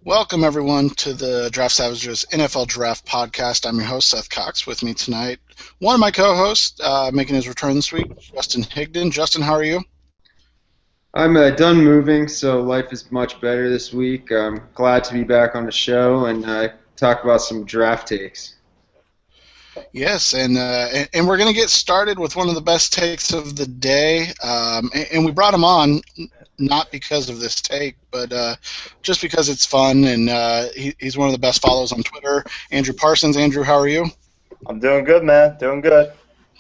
Welcome, everyone, to the Draft Savages NFL Draft Podcast. I'm your host, Seth Cox. With me tonight, one of my co-hosts making his return this week, Justin Higdon. Justin, how are you? I'm done moving, so life is much better this week. I'm glad to be back on the show and talk about some draft takes. Yes, and we're going to get started with one of the best takes of the day. And we brought him on not because of this take, but just because it's fun, and he's one of the best follows on Twitter. Andrew Parsons. Andrew, how are you? I'm doing good, man. Doing good.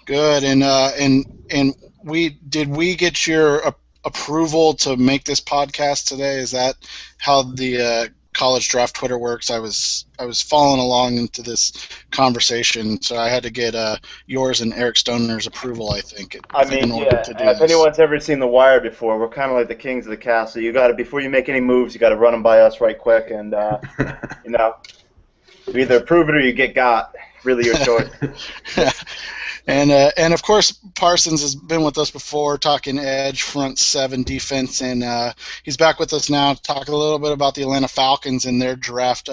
Good. And we get your approval to make this podcast today? Is that how the college draft Twitter works? I was following along into this conversation, so I had to get yours and Eric Stoner's approval. I think I in mean, order yeah. to do If this. anyone's ever seen The Wire before, we're kind of like the kings of the castle. You got to before you make any moves, you got to run them by us right quick, and you know, you either approve it or you get got. Really, your choice. And of course Parsons has been with us before, talking edge, front seven defense, and he's back with us now to talk a little bit about the Atlanta Falcons and their draft.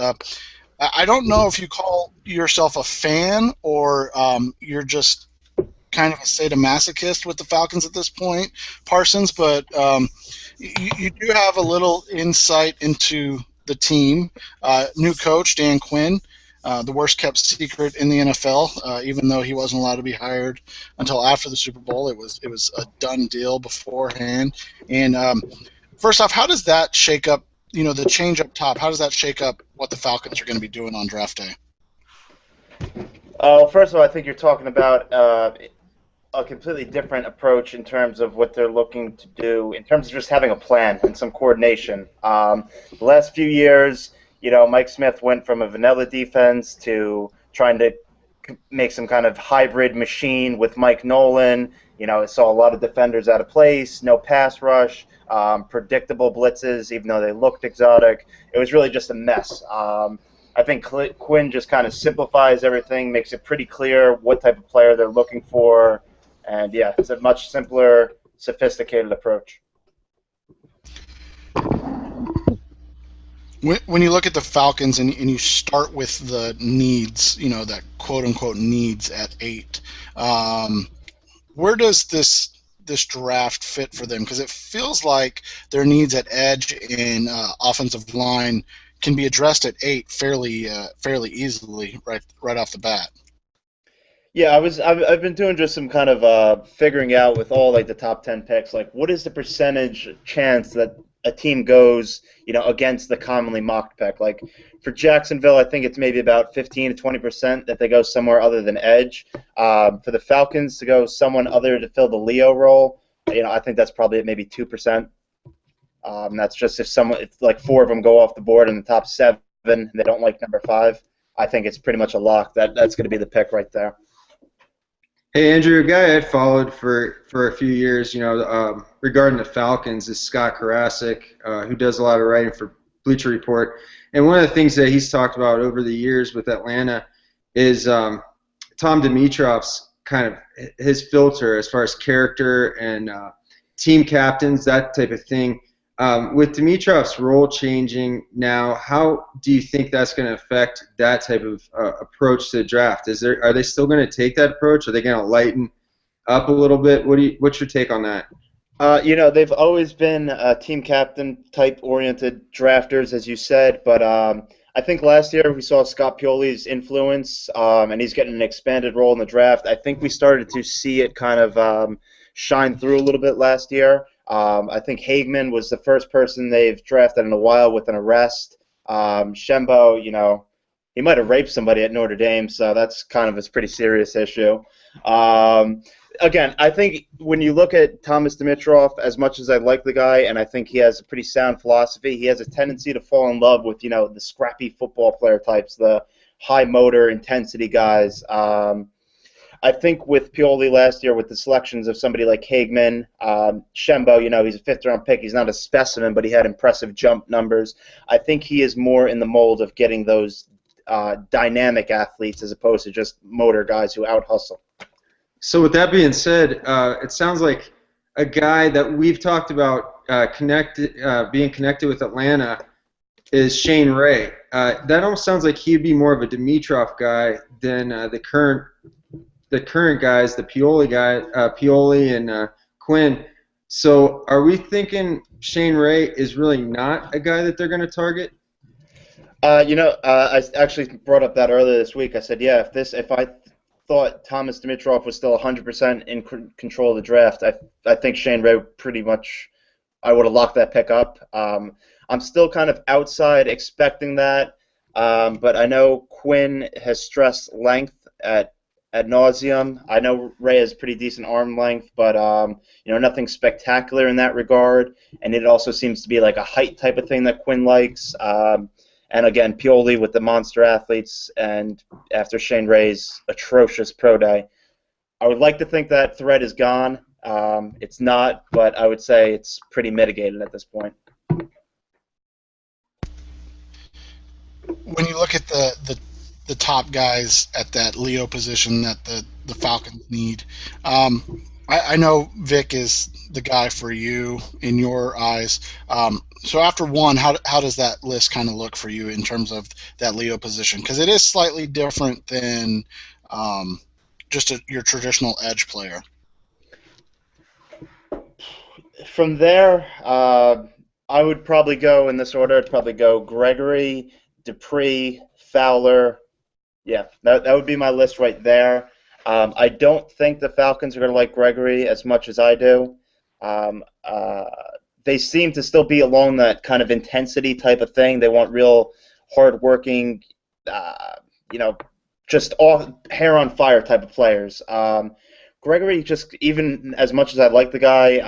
I don't know if you call yourself a fan or you're just kind of a sadomasochist with the Falcons at this point, Parsons, but you do have a little insight into the team. New coach Dan Quinn, the worst kept secret in the NFL. Even though he wasn't allowed to be hired until after the Super Bowl, it was a done deal beforehand. And first off, how does that shake up? The change up top. How does that shake up what the Falcons are going to be doing on draft day? First of all, I think you're talking about a completely different approach in terms of what they're looking to do, in terms of just having a plan and some coordination. The last few years, Mike Smith went from a vanilla defense to trying to make some kind of hybrid machine with Mike Nolan. I saw a lot of defenders out of place, no pass rush, predictable blitzes, even though they looked exotic. It was really just a mess. I think Quinn just kind of simplifies everything, makes it pretty clear what type of player they're looking for, and yeah, it's a much simpler, sophisticated approach. When you look at the Falcons and you start with the needs, that quote unquote needs at 8, where does this draft fit for them? Because it feels like their needs at edge and offensive line can be addressed at 8 fairly easily right off the bat. Yeah, I've been doing just some kind of figuring out with all like the top 10 picks, like what is the percentage chance that a team goes, against the commonly mocked pick. Like for Jacksonville, I think it's maybe about 15 to 20% that they go somewhere other than edge. For the Falcons to go someone other to fill the Leo role, I think that's probably maybe 2%. That's just if like 4 of them go off the board in the top 7 and they don't like number 5. I think it's pretty much a lock. That's going to be the pick right there. Hey Andrew, a guy I followed for a few years, regarding the Falcons is Scott Karasik, who does a lot of writing for Bleacher Report. And one of the things that he's talked about over the years with Atlanta is Tom Dimitrov's kind of his filter as far as character and team captains, that type of thing. With Dimitrov's role changing now, how do you think that's going to affect that type of approach to the draft? Are they still going to take that approach? Are they going to lighten up a little bit? What's your take on that? They've always been team captain type oriented drafters, as you said, but I think last year we saw Scott Pioli's influence, and he's getting an expanded role in the draft. I think we started to see it kind of shine through a little bit last year. I think Hagman was the first person they've drafted in a while with an arrest. Shembo, he might have raped somebody at Notre Dame, so that's kind of a pretty serious issue. Again, I think when you look at Thomas Dimitrov, as much as I like the guy, and I think he has a pretty sound philosophy, he has a tendency to fall in love with, the scrappy football player types, the high motor intensity guys. I think with Pioli last year, with the selections of somebody like Hagman, Shembo, he's a fifth-round pick. He's not a specimen, but he had impressive jump numbers. I think he is more in the mold of getting those dynamic athletes as opposed to just motor guys who out-hustle. So with that being said, it sounds like a guy that we've talked about being connected with Atlanta is Shane Ray. That almost sounds like he'd be more of a Dimitrov guy than the current guys, the Pioli and Quinn. So are we thinking Shane Ray is really not a guy that they're going to target? I actually brought up that earlier this week. I said, yeah, if I thought Thomas Dimitrov was still 100% in control of the draft, I think Shane Ray pretty much, I would have locked that pick up. I'm still kind of outside expecting that, but I know Quinn has stressed length at nauseum. I know Ray has pretty decent arm length, but nothing spectacular in that regard. And it also seems to be like a height type of thing that Quinn likes. And again, Pioli with the monster athletes, and after Shane Ray's atrocious pro day, I would like to think that threat is gone. It's not, but I would say it's pretty mitigated at this point. When you look at the top guys at that Leo position that the Falcons need, I know Vic is the guy for you in your eyes. So after one, how does that list kind of look for you in terms of that Leo position? Because it is slightly different than just your traditional edge player. From there, I would probably go in this order. I'd probably go Gregory, Dupree, Fowler. Yeah, that would be my list right there. I don't think the Falcons are going to like Gregory as much as I do. They seem to still be along that kind of intensity type of thing. They want real hard-working, just all hair on fire type of players. Gregory, just even as much as I like the guy,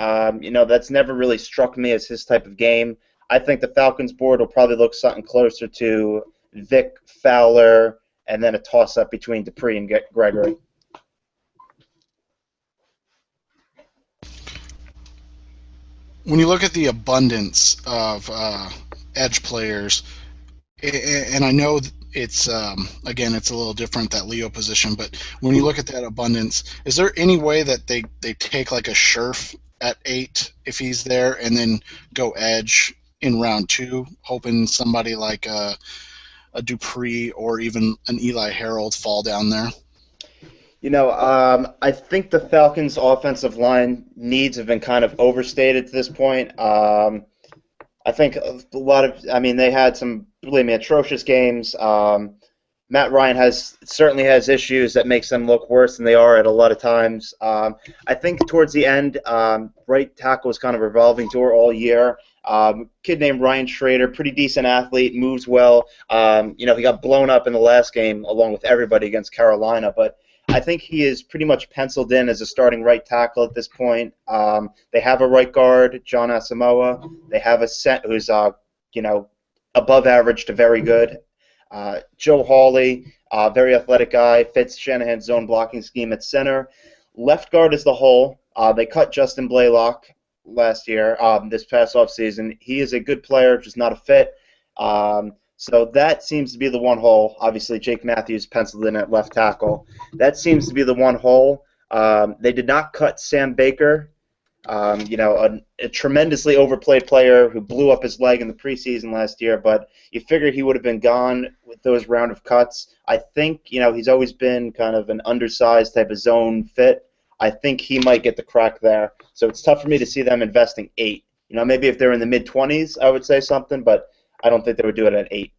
that's never really struck me as his type of game. I think the Falcons board will probably look something closer to Vic, Fowler, and then a toss-up between Dupree and Gregory. When you look at the abundance of edge players, and I know it's again it's a little different, that Leo position, but when you look at that abundance, is there any way that they take like a Scherf at 8 if he's there, and then go edge in round 2, hoping somebody like a Dupree or even an Eli Harold fall down there? I think the Falcons' offensive line needs have been kind of overstated to this point. I think a lot of, they had some, believe me, atrocious games. Matt Ryan certainly has issues that makes them look worse than they are at a lot of times. I think towards the end, right tackle was kind of a revolving door all year. Kid named Ryan Schrader, pretty decent athlete, moves well. He got blown up in the last game along with everybody against Carolina, but I think he is pretty much penciled in as a starting right tackle at this point. They have a right guard, John Asamoah. They have a set who's above average to very good. Joe Hawley, very athletic guy, fits Shanahan's zone blocking scheme at center. Left guard is the hole. They cut Justin Blaylock last year, this past offseason. He is a good player, just not a fit. So that seems to be the one hole. Obviously, Jake Matthews penciled in at left tackle. That seems to be the one hole. They did not cut Sam Baker, a tremendously overplayed player who blew up his leg in the preseason last year, but you figure he would have been gone with those round of cuts. I think, he's always been kind of an undersized type of zone fit. I think he might get the crack there. So it's tough for me to see them investing 8. Maybe if they're in the mid-20s, I would say something, but I don't think they would do it at 8.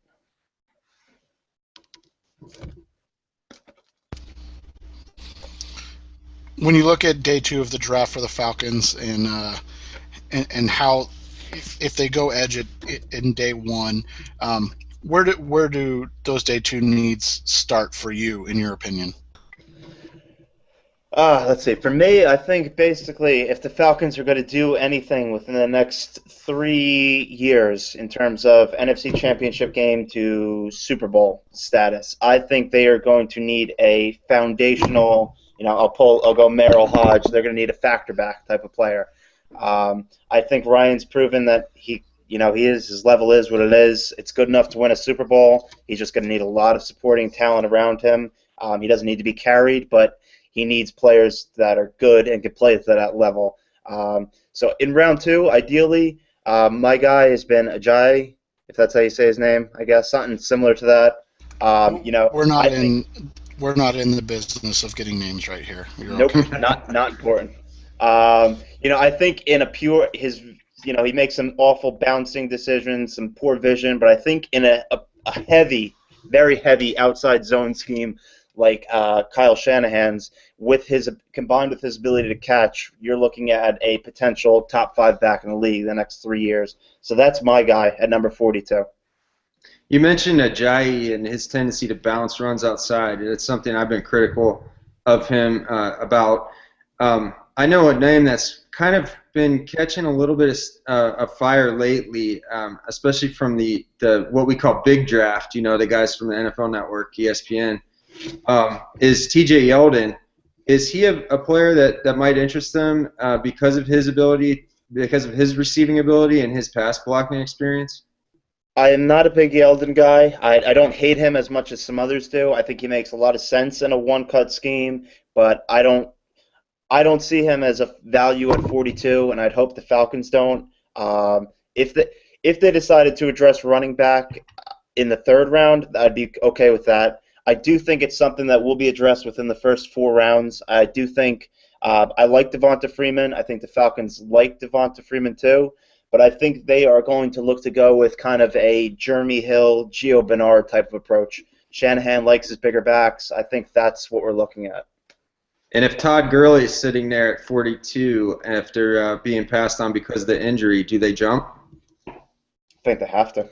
When you look at day 2 of the draft for the Falcons and how if they go edge in day 1, where do those day 2 needs start for you, in your opinion? Let's see. For me, I think basically if the Falcons are going to do anything within the next 3 years in terms of NFC Championship game to Super Bowl status, I think they are going to need a foundational, I'll go Merrill Hodge. They're going to need a factor back type of player. I think Ryan's proven that his level is what it is. It's good enough to win a Super Bowl. He's just going to need a lot of supporting talent around him. He doesn't need to be carried, but he needs players that are good and can play to that level. So in round 2, ideally, my guy has been Ajayi. if that's how you say his name, I guess something similar to that. We're not I think in the business of getting names right here. You're nope, okay. not important. I think in a pure his he makes some awful bouncing decisions, some poor vision, but I think in a heavy, very heavy outside zone scheme like Kyle Shanahan's, with his combined with his ability to catch, you're looking at a potential top 5 back in the league the next 3 years. So that's my guy at number 42. You mentioned Ajayi and his tendency to bounce runs outside. It's something I've been critical of him about. I know a name that's kind of been catching a little bit of fire lately, especially from the what we call big draft. The guys from the NFL Network, ESPN, is T.J. Yeldon. Is he a player that might interest them because of his ability, because of his receiving ability and his pass blocking experience? I am not a big Yeldon guy. I don't hate him as much as some others do. I think he makes a lot of sense in a one-cut scheme, but I don't see him as a value at 42, and I'd hope the Falcons don't. If they decided to address running back in the 3rd round, I'd be okay with that. I do think it's something that will be addressed within the first 4 rounds. I do think I like Devonta Freeman. I think the Falcons like Devonta Freeman too. But I think they are going to look to go with kind of a Jeremy Hill, Gio Bernard type of approach. Shanahan likes his bigger backs. I think that's what we're looking at. And if Todd Gurley is sitting there at 42 after being passed on because of the injury, do they jump? I think they have to.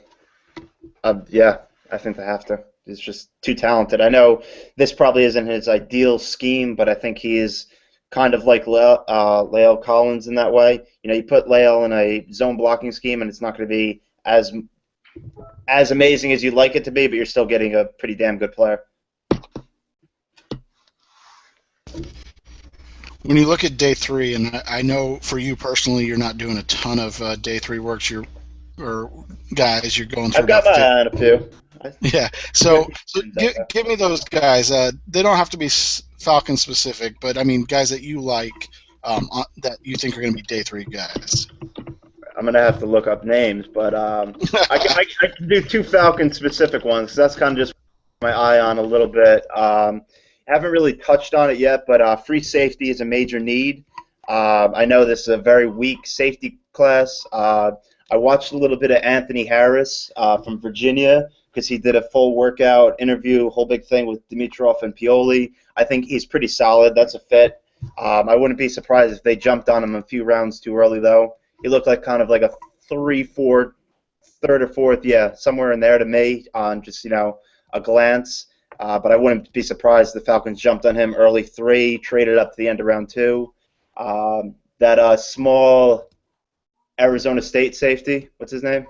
Yeah, I think they have to. He's just too talented. I know this probably isn't his ideal scheme, but I think he is kind of like Lael Collins in that way. You put Lael in a zone blocking scheme, and it's not going to be as amazing as you'd like it to be, but you're still getting a pretty damn good player. When you look at day 3, and I know for you personally, you're not doing a ton of day 3 works. You're going through. I've got my eye on a few. Yeah. So give me those guys. They don't have to be Falcon specific, but I mean guys that you like that you think are going to be day 3 guys. I'm going to have to look up names, but I can do 2 Falcon specific ones. So that's kind of just my eye on a little bit. Haven't really touched on it yet, but free safety is a major need. I know this is a very weak safety class. I watched a little bit of Anthony Harris from Virginia because he did a full workout interview, whole big thing with Dimitroff and Pioli. I think he's pretty solid. That's a fit. I wouldn't be surprised if they jumped on him a few rounds too early, though. He looked like kind of like a 3-4, 3rd or 4th, yeah, somewhere in there to me on just, a glance. But I wouldn't be surprised if the Falcons jumped on him early 3, traded up to the end of round 2. That small Arizona State safety, what's his name?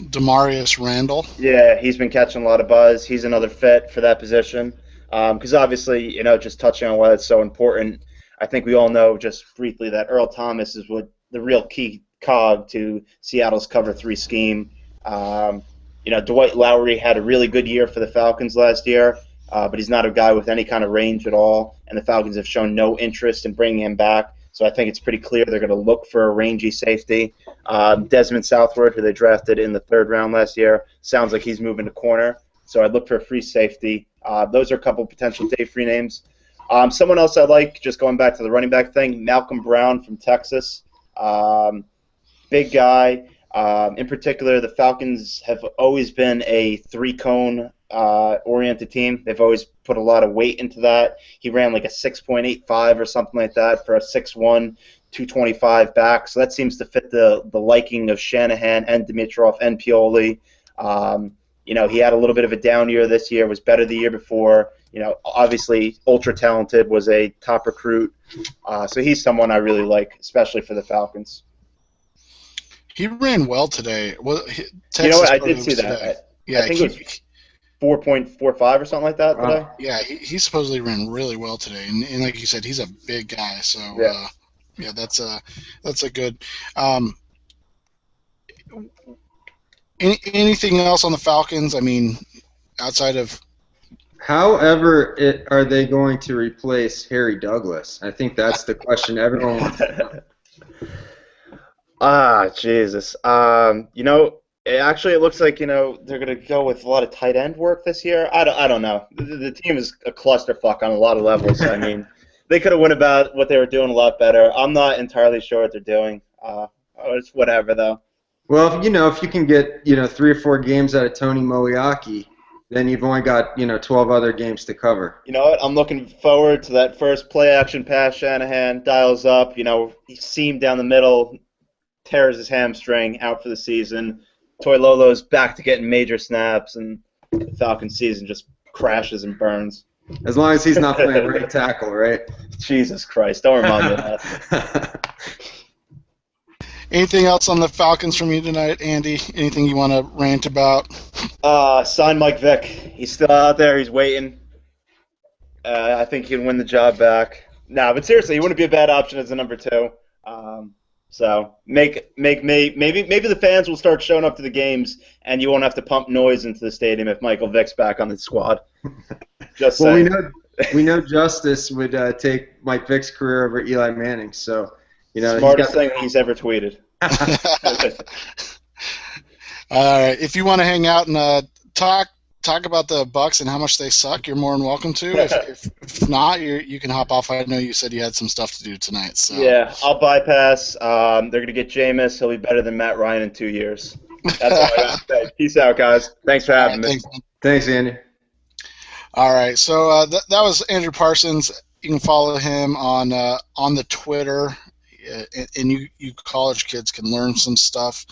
Demarius Randall. Yeah, he's been catching a lot of buzz. He's another fit for that position. Because obviously, just touching on why it's so important, I think we all know just briefly that Earl Thomas is what the real key cog to Seattle's cover 3 scheme. Dwight Lowery had a really good year for the Falcons last year, but he's not a guy with any kind of range at all, and the Falcons have shown no interest in bringing him back. So I think it's pretty clear they're going to look for a rangy safety. Desmond Southward, who they drafted in the 3rd round last year, sounds like he's moving to corner. So I'd look for a free safety. Those are a couple potential day free names. Someone else I like, just going back to the running back thing, Malcolm Brown from Texas. Big guy. In particular, the Falcons have always been a 3-cone oriented team. They've always put a lot of weight into that. He ran like a 6.85 or something like that for a 6'1", 225 back. So that seems to fit the liking of Shanahan and Dimitroff and Pioli. He had a little bit of a down year this year, was better the year before. Obviously ultra talented, was a top recruit. So he's someone I really like, especially for the Falcons. He ran well today. Well, I did see that. Yeah, I think it was 4.45 or something like that today. Yeah, he supposedly ran really well today, and like you said, he's a big guy. So yeah, that's a good. Anything else on the Falcons? I mean, outside of. However, are they going to replace Harry Douglas? I think that's the question everyone wants to know. Jesus. Actually, it looks like they're going to go with a lot of tight end work this year. I don't know. The team is a clusterfuck on a lot of levels. I mean, they could have went about what they were doing a lot better. I'm not entirely sure what they're doing. It's whatever though. Well, if you can get 3 or 4 games out of Tony Moeaki, then you've only got 12 other games to cover. You know what? I'm looking forward to that first play action pass. Shanahan dials up. Seam down the middle, tears his hamstring, out for the season. Toy Lolo's back to getting major snaps, and the Falcons season just crashes and burns. As long as he's not playing right tackle, right? Jesus Christ, don't remind me of that. Anything else on the Falcons from you tonight, Andy? Anything you want to rant about? Sign Mike Vick. He's still out there. He's waiting. I think he can win the job back. No, but seriously, he wouldn't be a bad option as a number 2. So maybe the fans will start showing up to the games, and you won't have to pump noise into the stadium if Michael Vick's back on the squad. Just saying. we know Justice would take Mike Vick's career over Eli Manning. So smartest thing he's ever tweeted. All right, if you want to hang out and talk about the Bucs and how much they suck, you're more than welcome to. If not, you can hop off. I know you said you had some stuff to do tonight. So yeah, I'll bypass. They're gonna get Jameis. He'll be better than Matt Ryan in 2 years. That's all I got to say. Peace out, guys. Thanks for having me. Thanks, Andy. All right, so that was Andrew Parsons. You can follow him on the Twitter. And you college kids can learn some stuff.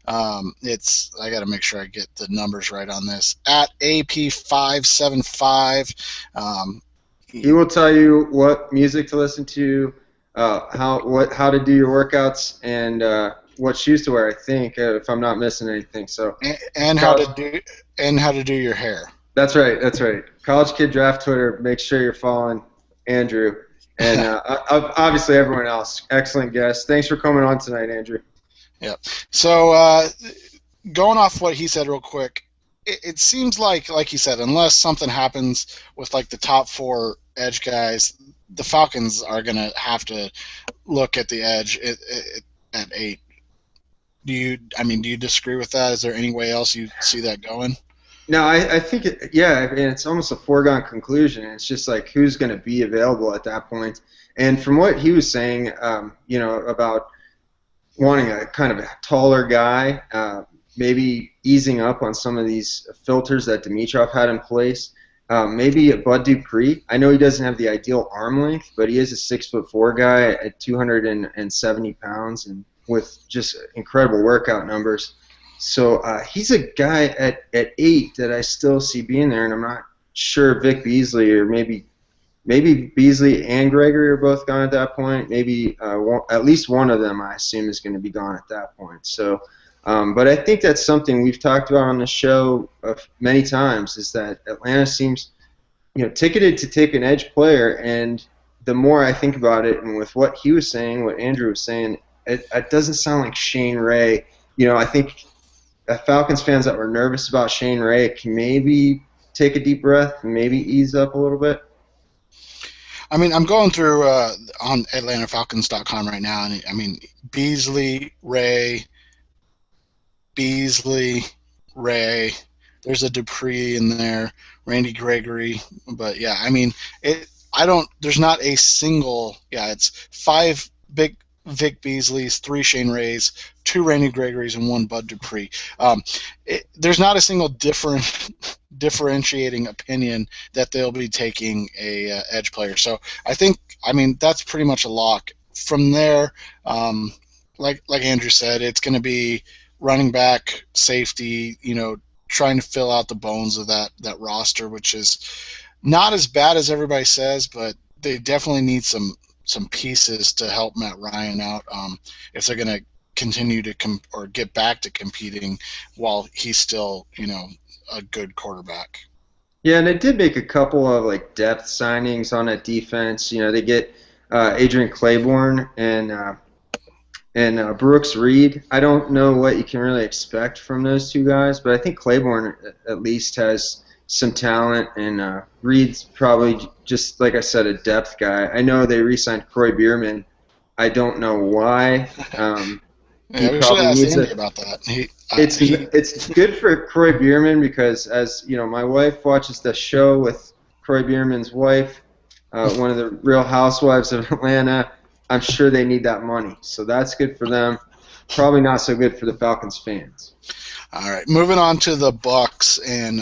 I got to make sure I get the numbers right on this. At AP575. He will tell you what music to listen to, how to do your workouts, and what shoes to wear. I think, if I'm not missing anything. So and how to do your hair. That's right. College Kid Draft Twitter. Make sure you're following Andrew. And obviously everyone else. Excellent guest. Thanks for coming on tonight, Andrew. Yep. So going off what he said real quick, it seems like he said, unless something happens with like the top 4 edge guys, the Falcons are going to have to look at the edge at 8. Do you disagree with that? Is there any way else you see that going? No, I think it's almost a foregone conclusion. It's just like who's going to be available at that point. And from what he was saying, about wanting a kind of a taller guy, maybe easing up on some of these filters that Dimitroff had in place. Maybe a Bud Dupree. I know he doesn't have the ideal arm length, but he is a 6'4" guy at 270 pounds and with just incredible workout numbers. So he's a guy at 8 that I still see being there, and I'm not sure Vic Beasley or maybe Beasley and Gregory are both gone at that point. Maybe at least one of them, I assume, is going to be gone at that point. So, but I think that's something we've talked about on the show many times, is that Atlanta seems ticketed to take an edge player, and the more I think about it, and with what he was saying, what Andrew was saying, it doesn't sound like Shane Ray. I think Falcons fans that were nervous about Shane Ray can maybe take a deep breath and maybe ease up a little bit. I mean, I'm going through on AtlantaFalcons.com right now, and Beasley, Ray. There's a Dupree in there, Randy Gregory, but yeah, there's not a single. Yeah, it's 5 big Vic Beasleys, 3 Shane Rays, 2 Randy Gregorys, and 1 Bud Dupree. There's not a single differentiating opinion that they'll be taking a edge player. So I think, that's pretty much a lock. From there, like Andrew said, it's going to be running back, safety, trying to fill out the bones of that roster, which is not as bad as everybody says, but they definitely need some pieces to help Matt Ryan out if they're going to continue to get back to competing while he's still, a good quarterback. Yeah, and they did make a couple of depth signings on that defense. They get Adrian Claiborne and Brooks Reed. I don't know what you can really expect from those 2 guys, but I think Claiborne at least has some talent, and Reed's probably, just like I said, a depth guy. I know they re-signed Croy Bierman. I don't know why. Yeah, we should ask Andy about that. It's good for Croy Bierman because, as you know, my wife watches the show with Croy Bierman's wife, one of the Real Housewives of Atlanta. I'm sure they need that money, so that's good for them. Probably not so good for the Falcons fans. All right, moving on to the Bucs and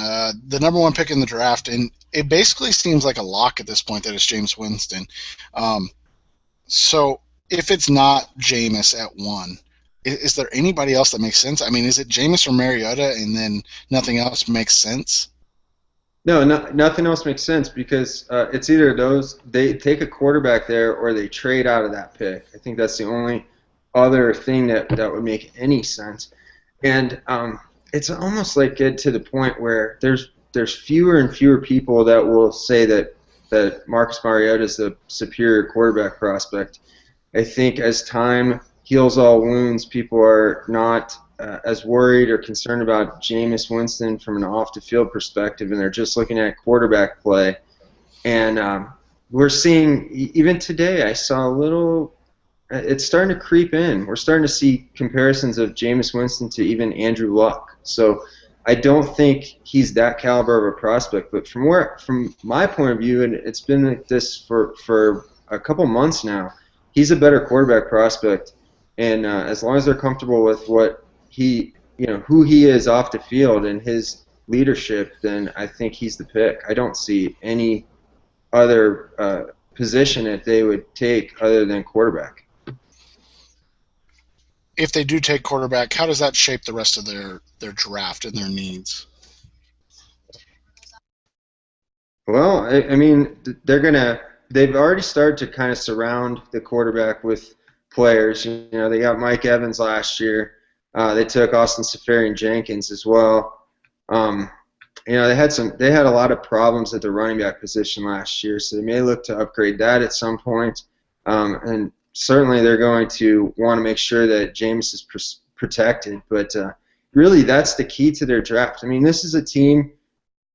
the number one pick in the draft, and it basically seems like a lock at this point that it's Jameis Winston. So if it's not Jameis at 1, is there anybody else that makes sense? I mean, is it Jameis or Mariota, and then nothing else makes sense? No, nothing else makes sense because it's either those they take a quarterback there or they trade out of that pick. I think that's the only other thing that would make any sense. And it's almost like get to the point where there's fewer and fewer people that will say that Marcus Mariota is the superior quarterback prospect. I think as time heals all wounds, people are not as worried or concerned about Jameis Winston from an off-the-field perspective, and they're just looking at quarterback play. And we're seeing, even today, I saw a little, it's starting to creep in. We're starting to see comparisons of Jameis Winston to even Andrew Luck. So I don't think he's that caliber of a prospect. But from my point of view, and it's been like this for a couple months now, he's a better quarterback prospect. And as long as they're comfortable with what who he is off the field and his leadership, then I think he's the pick. I don't see any other position that they would take other than quarterback. If they do take quarterback, how does that shape the rest of their draft and their needs? Well, I mean, they've already started to kind of surround the quarterback with players. You know, they got Mike Evans last year. They took Austin Seferian-Jenkins as well. You know, they had a lot of problems at the running back position last year, so they may look to upgrade that at some point. And certainly they're going to want to make sure that Jameis is protected. But really, that's the key to their draft. I mean, this is a team.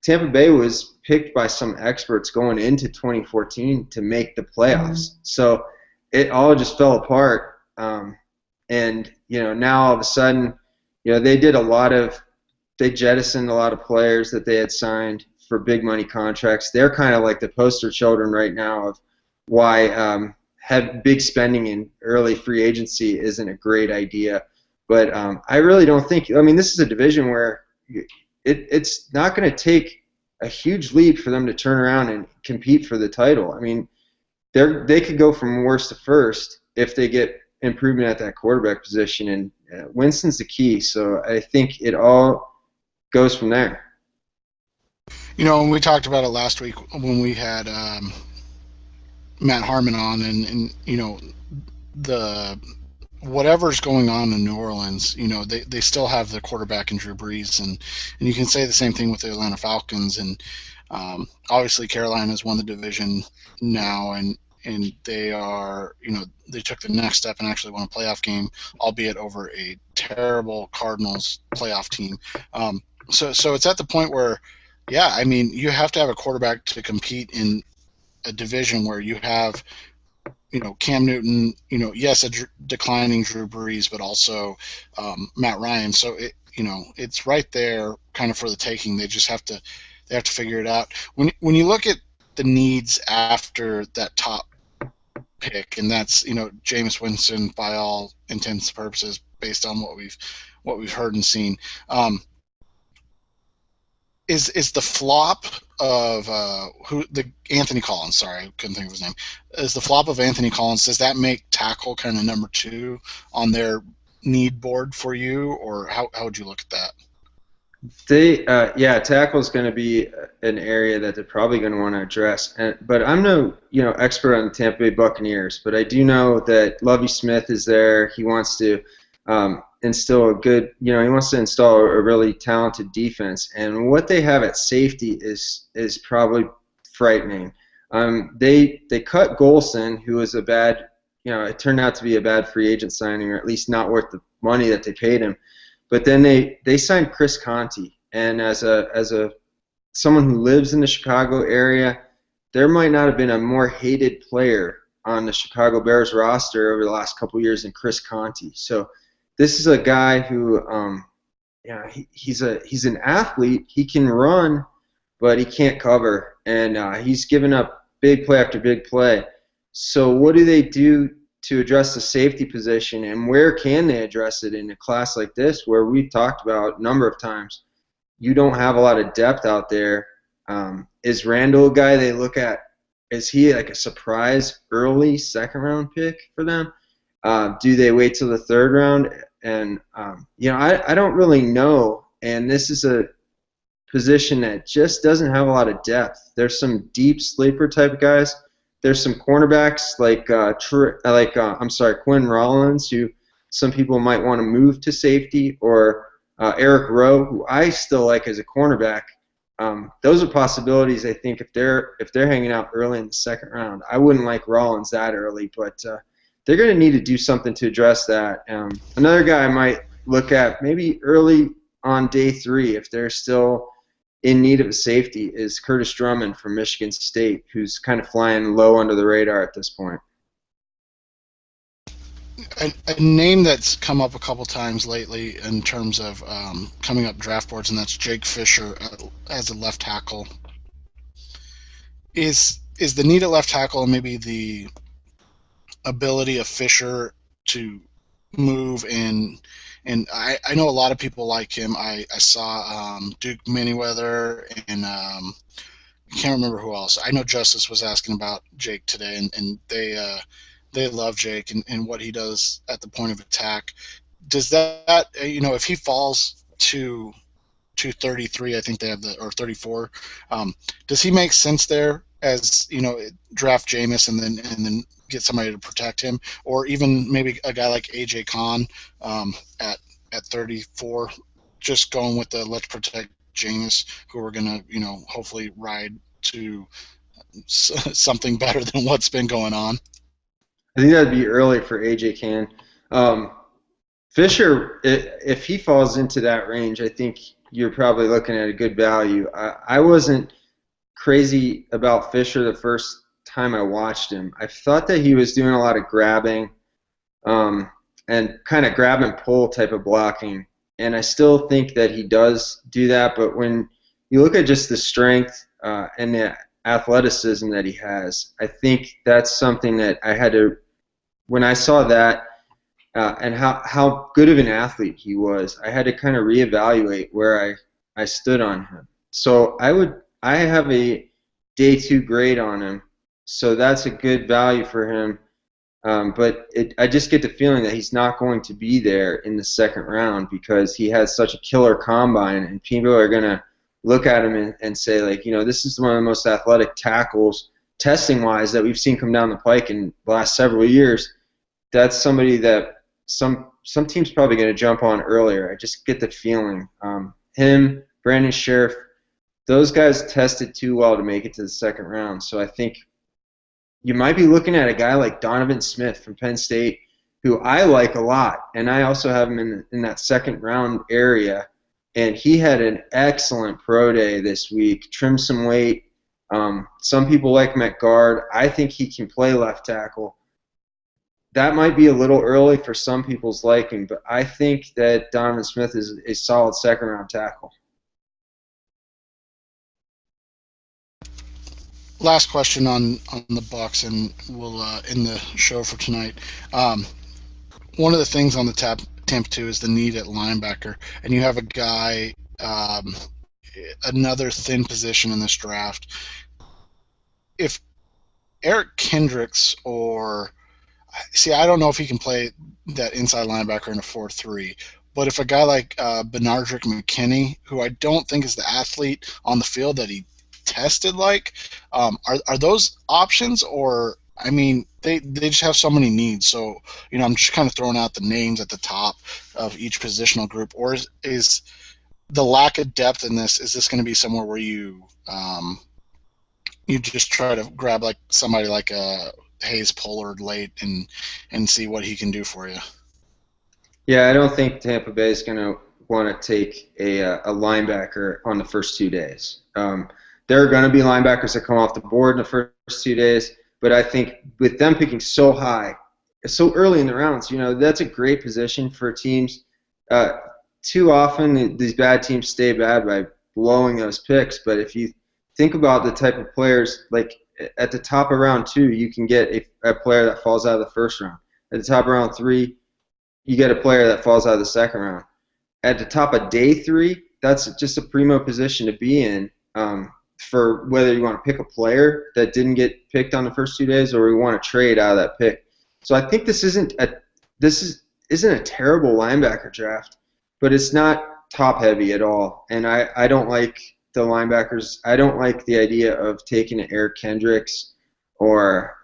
Tampa Bay was picked by some experts going into 2014 to make the playoffs. So it all just fell apart. And, you know, now all of a sudden, you know, they jettisoned a lot of players that they had signed for big money contracts. They're kind of like the poster children right now of why have big spending in early free agency isn't a great idea. But I really don't think, I mean, this is a division where it's not going to take a huge leap for them to turn around and compete for the title. I mean, they could go from worst to first if they get improvement at that quarterback position, and Winston's the key. So I think it all goes from there. You know, and we talked about it last week when we had Matt Harmon on, and you know, whatever's going on in New Orleans, you know, they still have the quarterback in Drew Brees, and you can say the same thing with the Atlanta Falcons, and obviously Carolina's won the division now, and they are, you know, they took the next step and actually won a playoff game, albeit over a terrible Cardinals playoff team. So it's at the point where, yeah, I mean, you have to have a quarterback to compete in a division where you have, you know, Cam Newton, you know, yes, a declining Drew Brees, but also Matt Ryan. So you know, it's right there, kind of for the taking. They just have to figure it out. When you look at the needs after that top pick, and that's, you know, Jameis Winston by all intents and purposes, based on what we've heard and seen. Is the flop of Anthony Collins? Sorry, I couldn't think of his name. Is the flop of Anthony Collins? Does that make tackle kind of number 2 on their need board for you, or how would you look at that? Tackle is going to be an area that they're probably going to want to address. But I'm no, you know, expert on the Tampa Bay Buccaneers, but I do know that Lovie Smith is there. He wants to install a really talented defense, and what they have at safety is probably frightening. They cut Golson, who was it turned out to be a bad free agent signing, or at least not worth the money that they paid him. But then they signed Chris Conte, and as someone who lives in the Chicago area, there might not have been a more hated player on the Chicago Bears roster over the last couple of years than Chris Conte. So this is a guy who, he's an athlete. He can run, but he can't cover, and he's given up big play after big play. So what do they do to address the safety position, and where can they address it in a class like this, where we've talked about a number of times, you don't have a lot of depth out there? Is Randall a guy they look at? Is he like a surprise early second-round pick for them? Do they wait till the third round? And, I don't really know. And this is a position that just doesn't have a lot of depth. There's some deep sleeper type guys. There's some cornerbacks like Quinn Rollins, who some people might want to move to safety, or Eric Rowe, who I still like as a cornerback. Those are possibilities. I think if they're hanging out early in the second round, I wouldn't like Rollins that early, but they're going to need to do something to address that. Another guy I might look at maybe early on day 3, if they're still in need of a safety, is Curtis Drummond from Michigan State, who's kind of flying low under the radar at this point. A name that's come up a couple times lately in terms of coming up draft boards, and that's Jake Fisher as a left tackle. Is the need at left tackle and maybe the ability of Fisher to move and I know a lot of people like him. I saw Duke Manyweather and I can't remember who else. I know Justice was asking about Jake today, and they love Jake and what he does at the point of attack. Does that, if he falls to 33, I think they have or 34, does he make sense there as, draft Jameis and then get somebody to protect him, or even maybe a guy like AJ Kahn at 34, just going with the let's protect Jameis, who we're going to, hopefully ride to something better than what's been going on? I think that'd be early for AJ Kahn. Fisher, if he falls into that range, I think you're probably looking at a good value. I wasn't crazy about Fisher the first time I watched him. I thought that he was doing a lot of grabbing and kind of grab and pull type of blocking, and I still think that he does do that, but when you look at just the strength and the athleticism that he has, I think that's something that I had to, when I saw that and how good of an athlete he was, I had to kind of reevaluate where I stood on him. So I have a day 2 grade on him, so that's a good value for him. But I just get the feeling that he's not going to be there in the second round because he has such a killer combine, and people are going to look at him and say, like, this is one of the most athletic tackles testing-wise that we've seen come down the pike in the last several years. That's somebody that some team's probably going to jump on earlier. I just get the feeling. Him, Brandon Sheriff, those guys tested too well to make it to the second round. So I think you might be looking at a guy like Donovan Smith from Penn State, who I like a lot, and I also have him in that second round area. And he had an excellent pro day this week, trimmed some weight. Some people like him at guard. I think he can play left tackle. That might be a little early for some people's liking, but I think that Donovan Smith is a solid second round tackle. Last question on the Bucs, and we'll end the show for tonight. One of the things on the Tampa 2 is the need at linebacker, and you have a guy, another thin position in this draft. If Eric Kendricks I don't know if he can play that inside linebacker in a 4-3, but if a guy like Benardrick McKinney, who I don't think is the athlete on the field that he tested like, are those options? Or they just have so many needs, so I'm just kind of throwing out the names at the top of each positional group. Or is the lack of depth in this, is this going to be somewhere where you just try to grab like somebody like Hayes Pollard late and see what he can do for you? Yeah, I don't think Tampa Bay is going to want to take a linebacker on the first 2 days. There are going to be linebackers that come off the board in the first 2 days, but I think with them picking so high, so early in the rounds. That's a great position for teams. Too often these bad teams stay bad by blowing those picks. But if you think about the type of players, like at the top of round 2, you can get a player that falls out of the first round. At the top of round 3, you get a player that falls out of the second round. At the top of day 3, that's just a primo position to be in for whether you want to pick a player that didn't get picked on the first 2 days or you want to trade out of that pick. So I think this isn't a terrible linebacker draft, but it's not top heavy at all. And I don't like the linebackers. I don't like the idea of taking an Eric Kendricks or,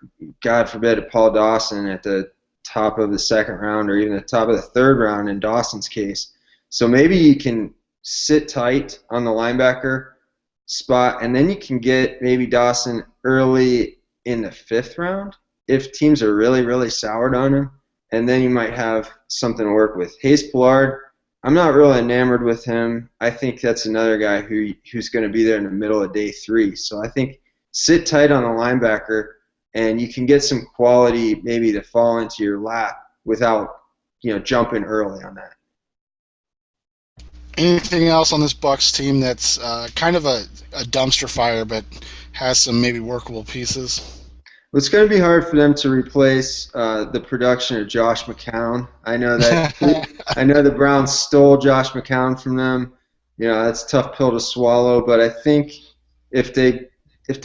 God forbid, a Paul Dawson at the top of the second round or even the top of the third round in Dawson's case. So maybe you can sit tight on the linebacker spot, and then you can get maybe Dawson early in the 5th round if teams are really, really soured on him, and then you might have something to work with. Hayes Pillard, I'm not really enamored with him. I think that's another guy who's going to be there in the middle of day 3. So I think sit tight on the linebacker, and you can get some quality maybe to fall into your lap without jumping early on that. Anything else on this Bucs team that's kind of a dumpster fire but has some maybe workable pieces? Well, it's going to be hard for them to replace the production of Josh McCown. I know the Browns stole Josh McCown from them. That's a tough pill to swallow. But I think if they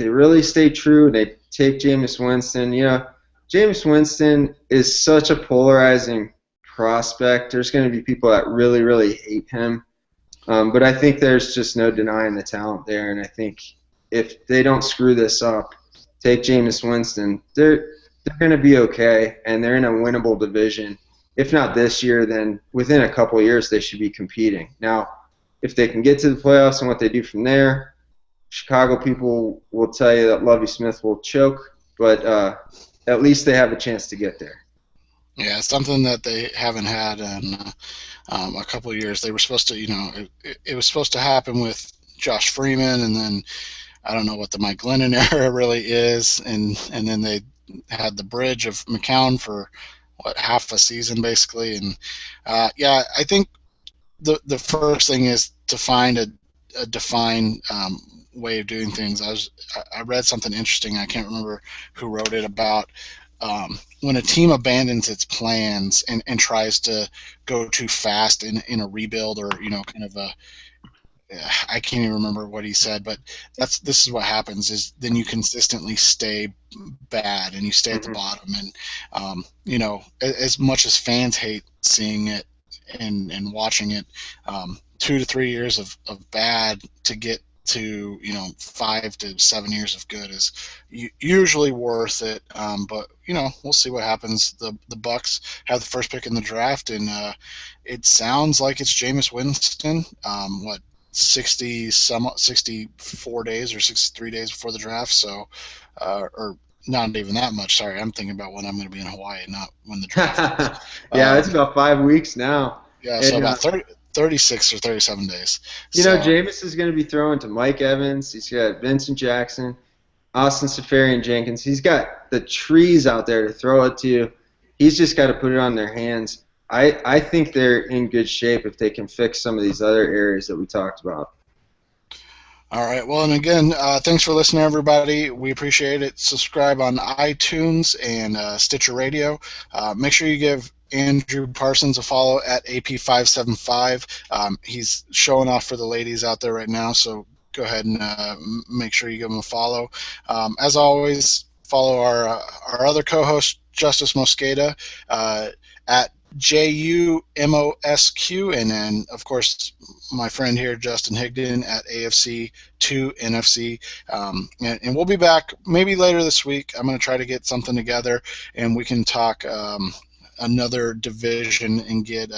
really stay true and they take Jameis Winston, Jameis Winston is such a polarizing prospect. There's going to be people that really, really hate him. But I think there's just no denying the talent there. And I think if they don't screw this up, take Jameis Winston, they're going to be okay, and they're in a winnable division. If not this year, then within a couple of years they should be competing. Now, if they can get to the playoffs and what they do from there, Chicago people will tell you that Lovie Smith will choke, but at least they have a chance to get there. Yeah, it's something that they haven't had in a couple of years. They were supposed to, it was supposed to happen with Josh Freeman, and then I don't know what the Mike Glennon era really is, and then they had the bridge of McCown for half a season basically, and I think the first thing is to find a defined way of doing things. I read something interesting. I can't remember who wrote it about when a team abandons its plans and tries to go too fast in a rebuild or kind of a I can't even remember what he said, but this is what happens is then you consistently stay bad and you stay at the bottom. And, as much as fans hate seeing it and watching it, 2 to 3 years of bad to get to 5 to 7 years of good is usually worth it. But we'll see what happens. The Bucs have the first pick in the draft, and it sounds like it's Jameis Winston. 64 days or 63 days before the draft, so or not even that much. Sorry, I'm thinking about when I'm going to be in Hawaii, not when the draft is. It's about 5 weeks now. Yeah, so about 36 or 37 days. Jameis is going to be throwing to Mike Evans. He's got Vincent Jackson, Austin Seferian-Jenkins. He's got the trees out there to throw it to. He's just got to put it on their hands. I think they're in good shape if they can fix some of these other areas that we talked about. All right. Well, and again, thanks for listening, everybody. We appreciate it. Subscribe on iTunes and Stitcher Radio. Make sure you give Andrew Parsons a follow at AP575. He's showing off for the ladies out there right now, so go ahead and make sure you give him a follow. As always, follow our other co-host, Justice Mosqueda, at JUMOSQ, and then of course my friend here, Justin Higdon, at AFC2NFC, and we'll be back maybe later this week. I'm going to try to get something together and we can talk another division and get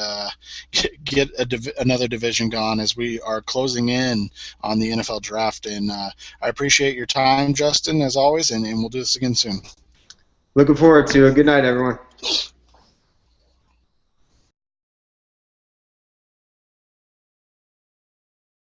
another division gone as we are closing in on the NFL draft. And I appreciate your time, Justin, as always, and we'll do this again soon. Looking forward to it. Good night, everyone.